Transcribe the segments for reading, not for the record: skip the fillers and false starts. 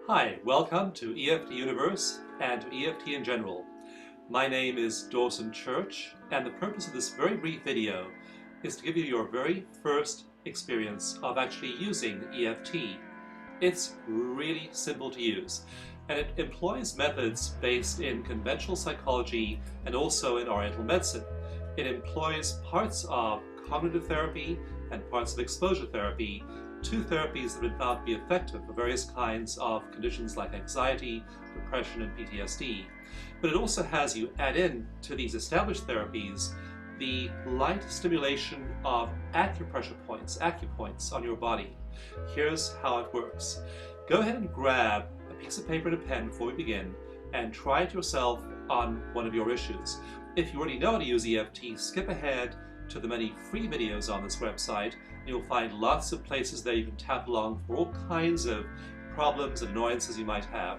Hi, welcome to EFT Universe and to EFT in general. My name is Dawson Church, and the purpose of this very brief video is to give you your very first experience of actually using EFT. It's really simple to use, and it employs methods based in conventional psychology and also in Oriental medicine. It employs parts of cognitive therapy and parts of exposure therapy, two therapies that have been found to be effective for various kinds of conditions like anxiety, depression, and PTSD. But it also has you add in to these established therapies the light stimulation of acupressure points, acupoints on your body. Here's how it works. Go ahead and grab a piece of paper and a pen before we begin and try it yourself on one of your issues. If you already know how to use EFT, skip ahead to the many free videos on this website. You'll find lots of places there you can tap along for all kinds of problems and annoyances you might have.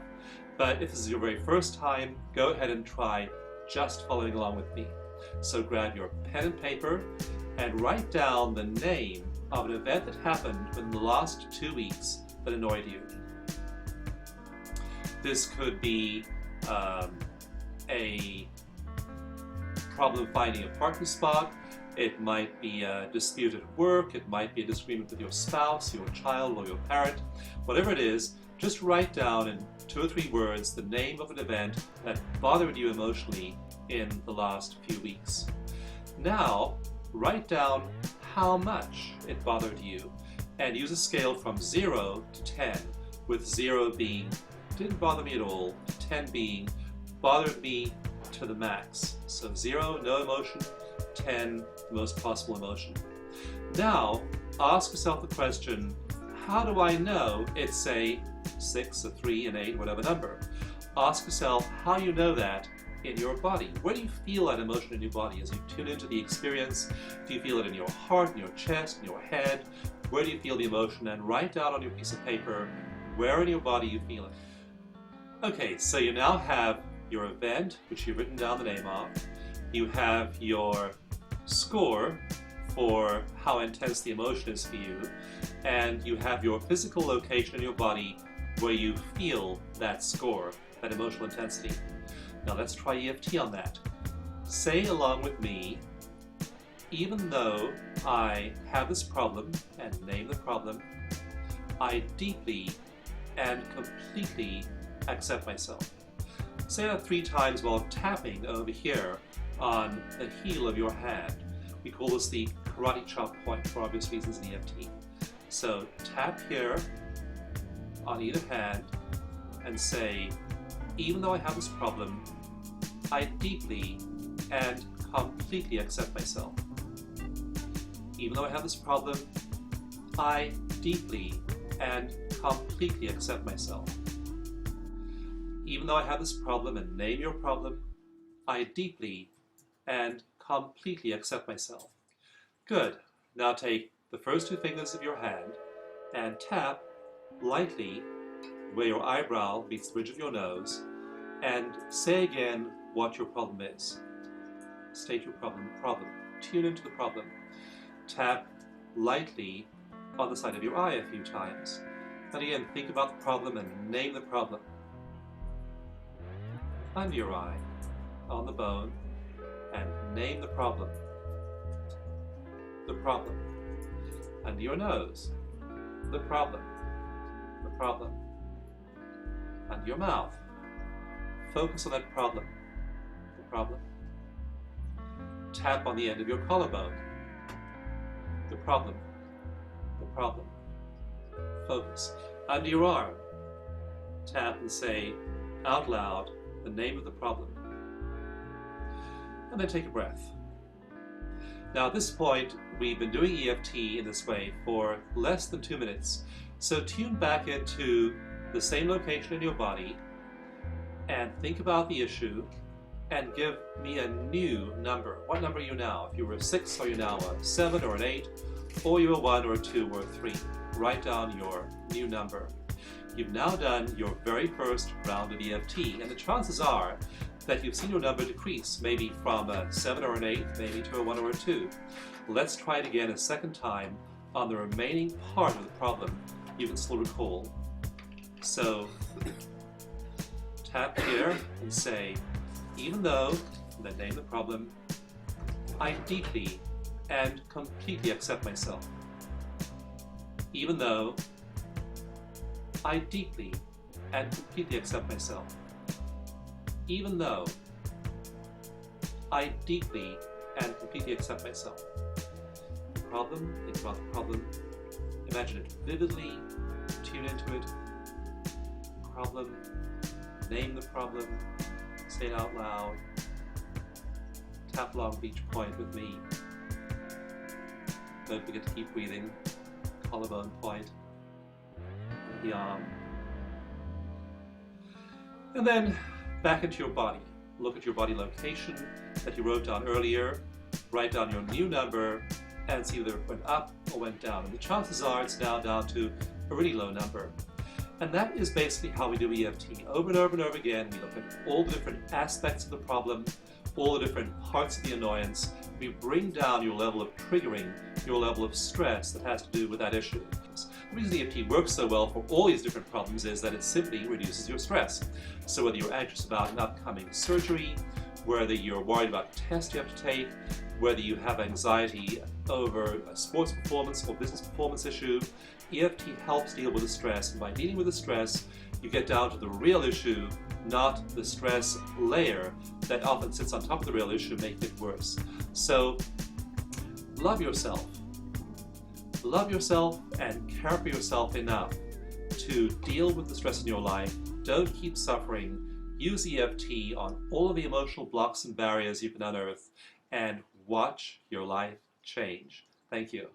But if this is your very first time, go ahead and try just following along with me. So grab your pen and paper and write down the name of an event that happened within the last 2 weeks that annoyed you. This could be a problem finding a parking spot. It might be a dispute at work, it might be a disagreement with your spouse, your child, or your parent. Whatever it is, just write down in 2 or 3 words the name of an event that bothered you emotionally in the last few weeks. Now, write down how much it bothered you and use a scale from 0 to 10, with 0 being didn't bother me at all, 10 being bothered me to the max. So 0, no emotion, 10, the most possible emotion. Now, ask yourself the question, how do I know it's a 6, a 3, an 8, whatever number? Ask yourself how you know that in your body. Where do you feel that emotion in your body as you tune into the experience? Do you feel it in your heart, in your chest, in your head? Where do you feel the emotion? And write down on your piece of paper where in your body you feel it. Okay, so you now have your event, which you've written down the name of. You have your score for how intense the emotion is for you, and you have your physical location in your body where you feel that score, that emotional intensity. Now let's try EFT on that. Say along with me, even though I have this problem, and name the problem, I deeply and completely accept myself. Say that 3 times while tapping over here on the heel of your hand. We call this the karate chop point for obvious reasons in EFT. So tap here on either hand and say, even though I have this problem, I deeply and completely accept myself. Even though I have this problem, I deeply and completely accept myself. Even though I have this problem, and name your problem, I deeply and completely accept myself. Good. Now take the first 2 fingers of your hand and tap lightly where your eyebrow meets the bridge of your nose, and say again what your problem is. State your problem. Tune into the problem. Tap lightly on the side of your eye a few times. And again, think about the problem and name the problem. Under your eye, on the bone, and name the problem. The problem. Under your nose, the problem. The problem. Under your mouth, focus on that problem. The problem. Tap on the end of your collarbone. The problem. The problem. Focus. Under your arm, tap and say out loud the name of the problem. And then take a breath. Now at this point, we've been doing EFT in this way for less than 2 minutes. So tune back into the same location in your body and think about the issue and give me a new number. What number are you now? If you were a 6, are you now a 7 or an 8? Or you a 1 or a 2 or a 3? Write down your new number. You've now done your very first round of EFT, and the chances are that you've seen your number decrease, maybe from a 7 or an 8, maybe to a 1 or a 2. Let's try it again a second time on the remaining part of the problem you can still recall. So tap here and say, even though, and then name the problem, I deeply and completely accept myself. Even though I deeply and completely accept myself. Even though I deeply and completely accept myself. The problem, think about the problem, imagine it vividly, tune into it. Problem, name the problem, say it out loud, tap along each point with me. Don't forget to keep breathing, collarbone point, the arm. And then back into your body. Look at your body location that you wrote down earlier, write down your new number, and see whether it went up or went down. And the chances are it's now down to a really low number. And that is basically how we do EFT. Over and over and over again, we look at all the different aspects of the problem, all the different parts of the annoyance. We bring down your level of triggering, your level of stress that has to do with that issue. The reason EFT works so well for all these different problems is that it simply reduces your stress. So whether you're anxious about an upcoming surgery, whether you're worried about a test you have to take, whether you have anxiety over a sports performance or business performance issue, EFT helps deal with the stress. And by dealing with the stress, you get down to the real issue, not the stress layer that often sits on top of the real issue, making it worse. So love yourself. Love yourself and care for yourself enough to deal with the stress in your life. Don't keep suffering. Use EFT on all of the emotional blocks and barriers you can unearth and watch your life change. Thank you.